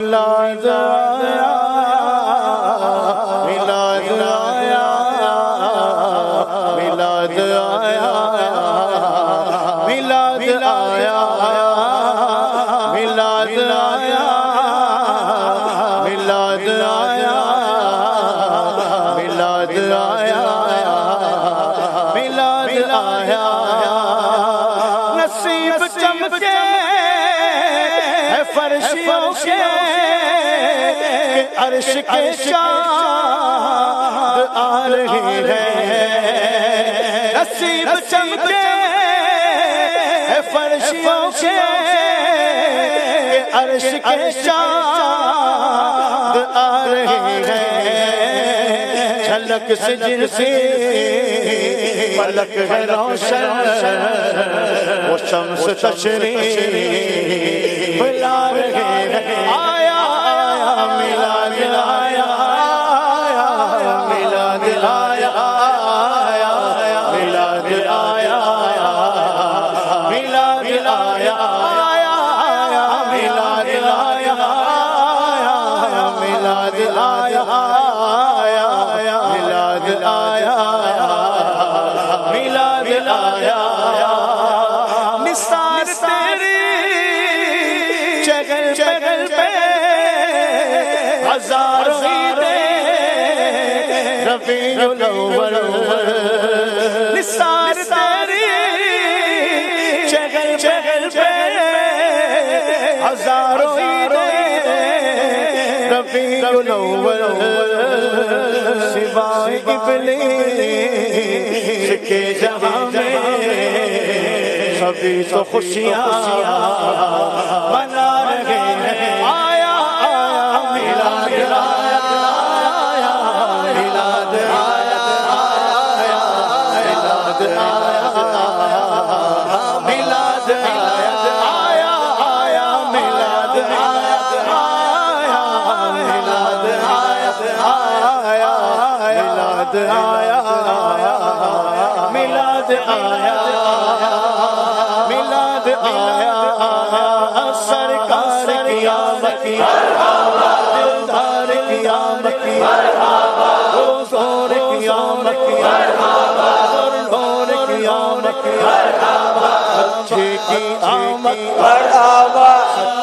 میلاد آیا میلاد آیا میلاد آیا میلاد آیا میلاد آیا میلاد آیا میلاد آیا میلاد آیا نصیب چمکے ہے فرشوں کے عرش کے چاند آ رہی ہے نصیب چمکے ہے فرشوں کے عرش کے چاند آ رہی ہے جھلک سے جن سے پلک ہے روشن وہ شمس تشریف لا رہے ہیں آیا میلاد آیا میلاد آیا میلاد آیا میلاد آیا میلاد آیا میلاد آیا میلاد آیا میلاد آیا نثار تیری چگل چگل پہ ہزاروں عیدیں ربیع الاول نثار تیری چگل چگل پہ ہزاروں عیدیں ربیع الاول سوائے ابلیس کے جہاں میں سبھی تو خوشیاں منا رہے ہیں آیا میلاد آیا میلاد آیا میلاد آیا میلاد آیا میلاد آیا میلاد آیا میلاد آیا میلاد آیا میلاد آیا سرکار کی آمد دلدار کی آمد حضور کی آمد نور کی آمد سچے کی آمد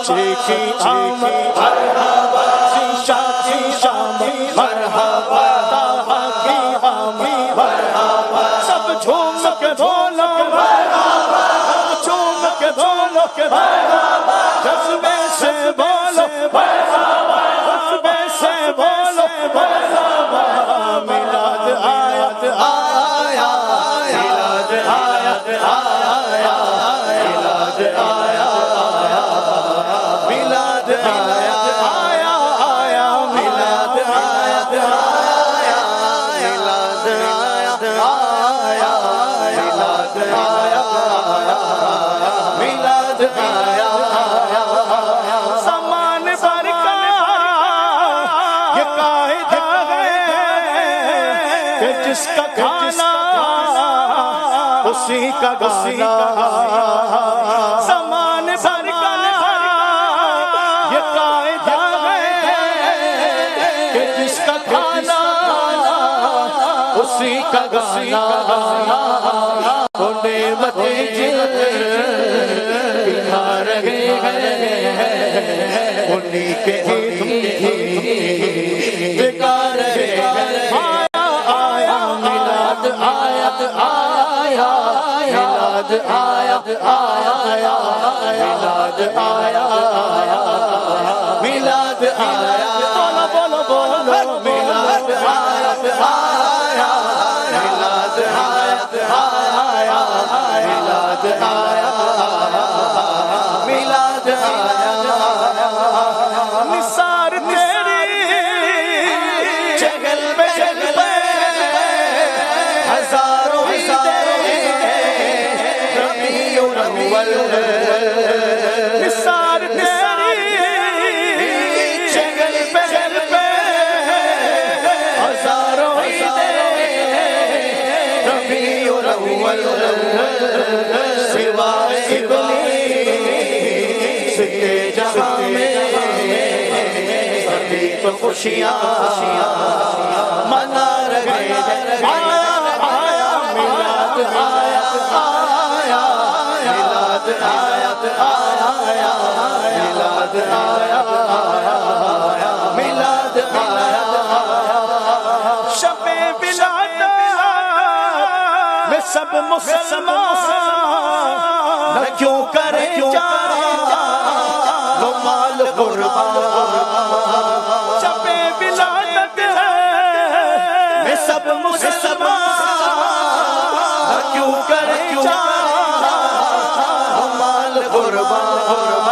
سچے کی آمد شیشہ شیشہ مرحبا طہا کی آمد سب جھوم کے بولو جھوم کے بولو جذبے سے بولو جذبے سے بولو میلاد آیت آیا میلاد آیت آیا میلاد آیا میلاد آیت آیا میلاد آیت آیا میلاد آیت آیا میلاد آیا میلاد آیا سامان بھر کا یہ قاعدہ ہے کہ جس کا کھانا اسی کا گانا سامان بھر کا یہ قاعدہ ہے کہ جس کا کھانا اسی کا گانا وہ نعمت دکھا رہے ہیں انہی کے دکھا رہے ہیں آیا میلاد آیت آیا میلاد آیت آیا میلاد آیا میلاد آیا بولو بولو بولو میلاد آیت آیا میلاد آیت آیا میلاد آیا میلاد آیا نثار تیری چگل پہ ہزاروں عیدیں ربیع الاول نثار تیری چگل پہ ہزاروں عیدیں ربیع الاول سوائے ابلیس کے جہاں میں عید خوشیاں منا رہے ہیں آیا میلاد آیا آیا میلاد آیا آیا میلاد آیا میلاد آیا شب ولادت میں سب مسلمان نہ کیوں کرے جا مال قربان شب ولادت میں سب مسلمان نہ کیوں کرے جا مال قربان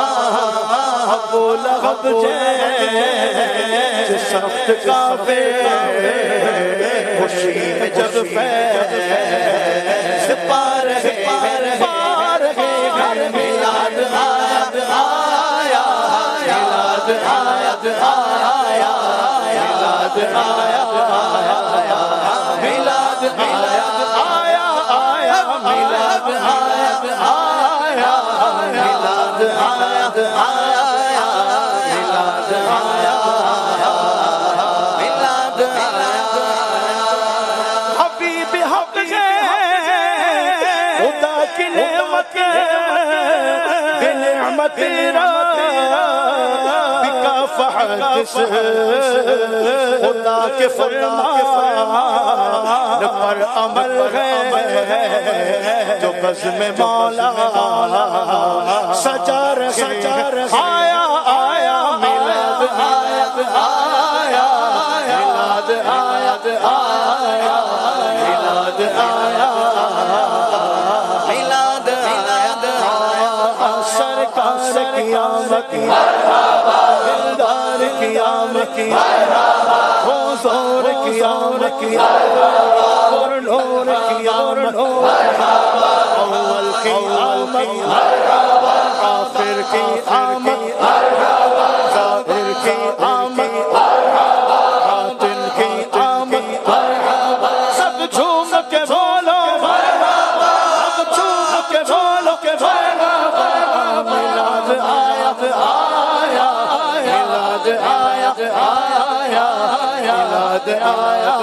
ابو لہب جیسے سخت کافر خوشی میں جب پار ہے گھر میلاد آیا میلاد آیا میلاد آیا میلاد آیا میلاد آیا میلاد آیا میلاد آیا میلاد آیا حبیب حق ہے خدا کی نعمت نعمت بکافحت سے خدا کے فرمان پر عمل ہے جو بزم مولا سجا رہے آیا آیا میلاد آیا آیا میلاد آیا آیا میلاد آیا میلاد آیا سرکار کی آمد دلدار کی آمد حضور کی آمد اور نور کی آمد اول کی آمد آخر کی آمد ظاہر کی آمد باطن کی آمد سب جھوم کے بولو سب جھوم کے بولو کہ میلاد آیا آیا میلاد آیا آیا میلاد آیا